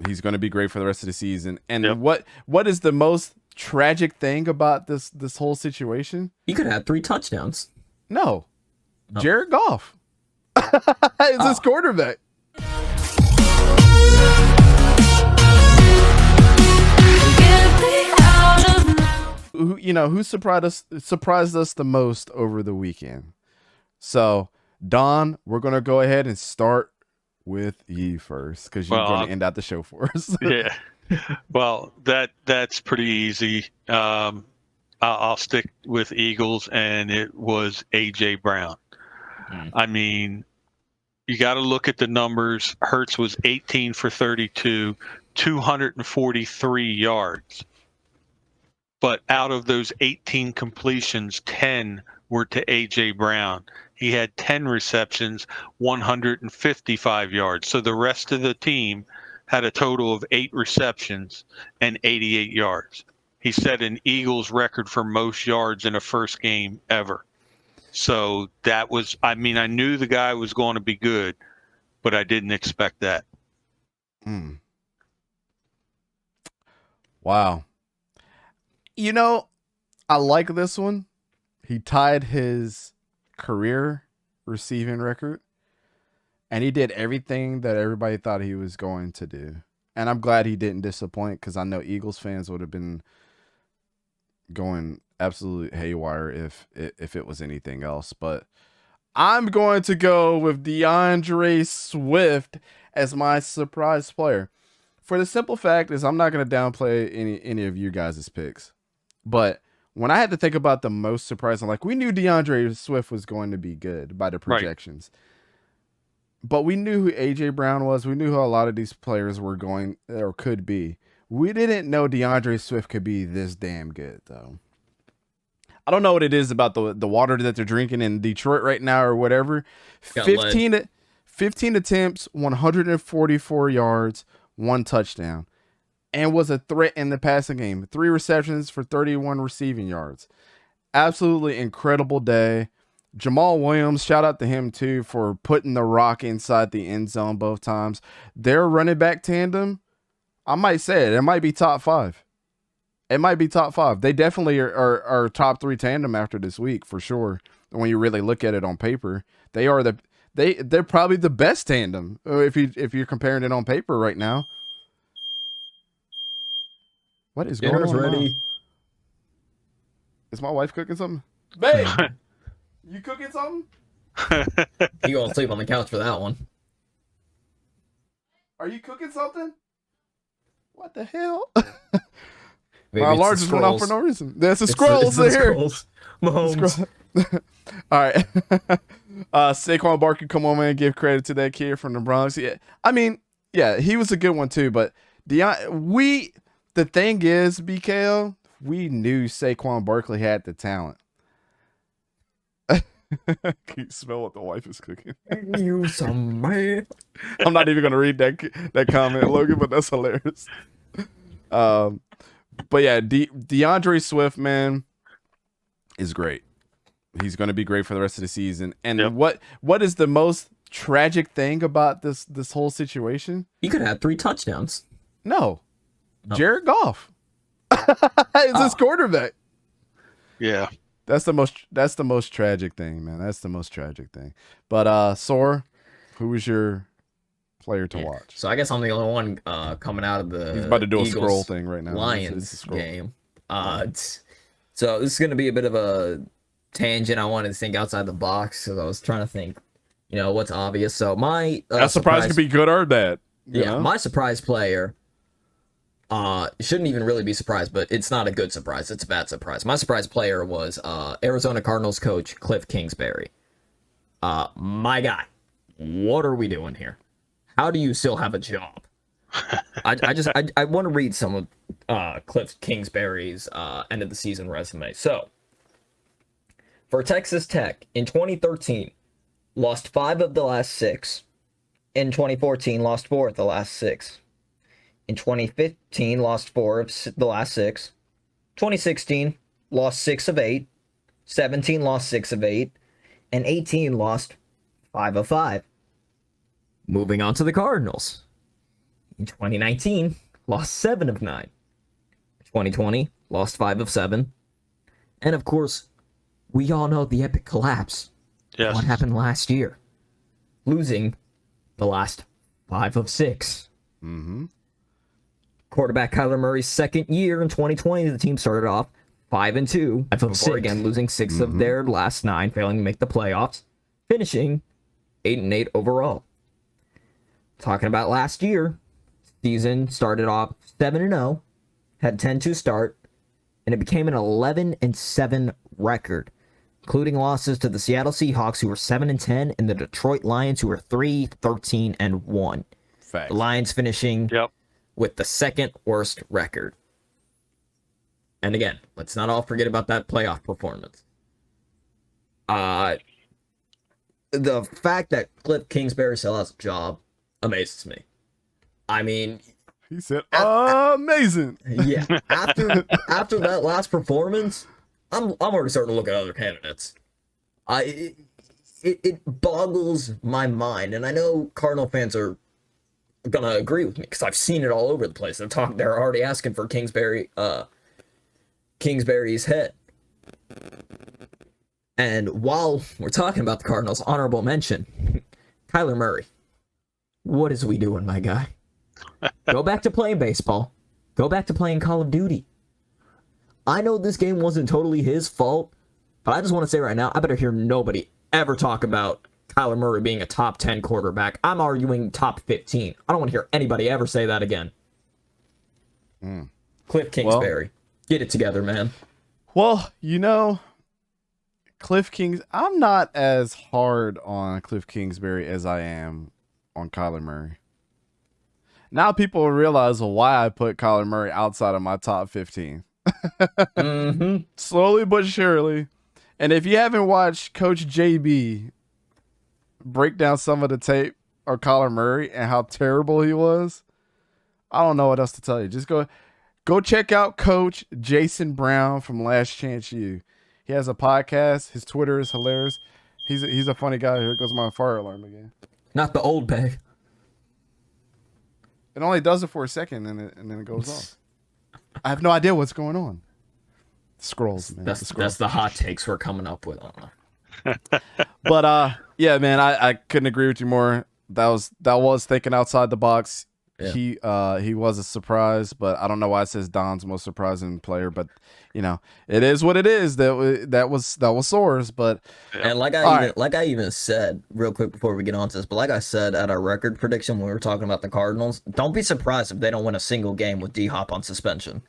He's going to be great for the rest of the season. And Yep. what is the most tragic thing about this whole situation? He could have 3 touchdowns. No. Jared Goff is his quarterback. Who surprised us the most over the weekend? So, Don, we're going to go ahead and start with you first because you're going to end out the show for us. Yeah. Well, that's pretty easy. I'll stick with Eagles, and it was A.J. Brown. I mean, you got to look at the numbers. Hurts was 18 for 32, 243 yards. But out of those 18 completions, 10 were to A.J. Brown. He had 10 receptions, 155 yards. So the rest of the team had a total of 8 receptions and 88 yards. He set an Eagles record for most yards in a first game ever. So that was, I mean, I knew the guy was going to be good, but I didn't expect that. Wow. I like this one. He tied his career receiving record, and he did everything that everybody thought he was going to do. And I'm glad he didn't disappoint, because I know Eagles fans would have been going absolutely haywire if it was anything else. But I'm going to go with DeAndre Swift as my surprise player. For the simple fact is, I'm not going to downplay any of you guys' picks. But when I had to think about the most surprising, like, we knew DeAndre Swift was going to be good by the projections. Right. But we knew who A.J. Brown was. We knew who a lot of these players were going or could be. We didn't know DeAndre Swift could be this damn good, though. I don't know what it is about the water that they're drinking in Detroit right now or whatever. 15 attempts, 144 yards, 1 touchdown. And was a threat in the passing game. 3 receptions for 31 receiving yards. Absolutely incredible day. Jamal Williams, shout out to him too for putting the rock inside the end zone both times. Their running back tandem, I might say it might be top 5. It might be top 5. They definitely are top 3 tandem after this week for sure. When you really look at it on paper, they're probably the best tandem if you're comparing it on paper right now. What is going on? Ready. Is my wife cooking something? Babe, you cooking something? You gonna sleep on the couch for that one? Are you cooking something? What the hell? Maybe my alarm just went off for no reason. There's a scrolls here. Mahomes. All right. Saquon Barkley, come on, man. Give credit to that kid from the Bronx. Yeah, I mean, yeah, he was a good one too. But the thing is, BKO, we knew Saquon Barkley had the talent. Can you smell what the wife is cooking? You some man. I'm not even gonna read that comment, Logan, but that's hilarious. But yeah, DeAndre Swift, man, is great. He's gonna be great for the rest of the season. And what is the most tragic thing about this whole situation? He could have 3 touchdowns. No. Jared Goff is his quarterback. Yeah. That's the most tragic thing, man. That's the most tragic thing. But Sora, who was your player to watch? So I guess I'm the only one coming out of the He's about to do Eagles a scroll thing right now. Lions game. So this is going to be a bit of a tangent. I wanted to think outside the box because I was trying to think, what's obvious. So my that surprise could be good or bad. My surprise player shouldn't even really be surprised, but it's not a good surprise. It's a bad surprise. My surprise player was Arizona Cardinals coach Cliff Kingsbury. My guy, what are we doing here? How do you still have a job? I want to read some of Cliff Kingsbury's end of the season resume. So, for Texas Tech in 2013, lost 5 of the last 6. In 2014, lost 4 of the last 6. In 2015, lost 4 of the last 6. 2016, lost 6 of 8. 17, lost 6 of 8. And 18, lost 5 of 5. Moving on to the Cardinals. In 2019, lost 7 of 9. 2020, lost 5 of 7. And of course, we all know the epic collapse. Yes. What happened last year? Losing the last 5 of 6. Mm-hmm. Quarterback Kyler Murray's second year in 2020, the team started off 5-2. Before again losing 6 of their last 9, failing to make the playoffs, finishing 8-8 overall. Talking about last year, season started off 7-0, had 10-2 start, and it became an 11-7 record, including losses to the Seattle Seahawks, who were 7-10, and the Detroit Lions, who were 3-13-1. Facts. The Lions finishing with the second worst record. And again, let's not all forget about that playoff performance. The fact that Cliff Kingsbury still has a job amazes me. I mean, he said, amazing. Yeah. After that last performance, I'm already starting to look at other candidates. It boggles my mind, and I know Cardinal fans are gonna agree with me because I've seen it all over the place. They're already asking for Kingsbury's head. And while we're talking about the Cardinals, honorable mention, Kyler Murray. What is we doing, my guy? Go back to playing baseball. Go back to playing Call of Duty. I know this game wasn't totally his fault, but I just want to say right now, I better hear nobody ever talk about Kyler Murray being a top 10 quarterback. I'm arguing top 15. I don't want to hear anybody ever say that again. Cliff Kingsbury. Get it together, man. Well, you know, Cliff Kings, I'm not as hard on Cliff Kingsbury as I am on Kyler Murray. Now people will realize why I put Kyler Murray outside of my top 15. Slowly but surely. And if you haven't watched Coach JB break down some of the tape of Kyler Murray and how terrible he was, I don't know what else to tell you. Just go check out Coach Jason Brown from Last Chance U. He has a podcast. His Twitter is hilarious. He's a funny guy. Here goes my fire alarm again. Not the old bag. It only does it for a second and then it goes off. I have no idea what's going on. Scrolls, man. That's the hot takes we're coming up with. But yeah, man, I couldn't agree with you more. That was thinking outside the box. Yeah. He was a surprise, but I don't know why it says Don's most surprising player, but you know, it is what it is. That was Soares, but and like I even said real quick before we get on to this, but like I said at our record prediction when we were talking about the Cardinals, don't be surprised if they don't win a single game with D-Hop on suspension.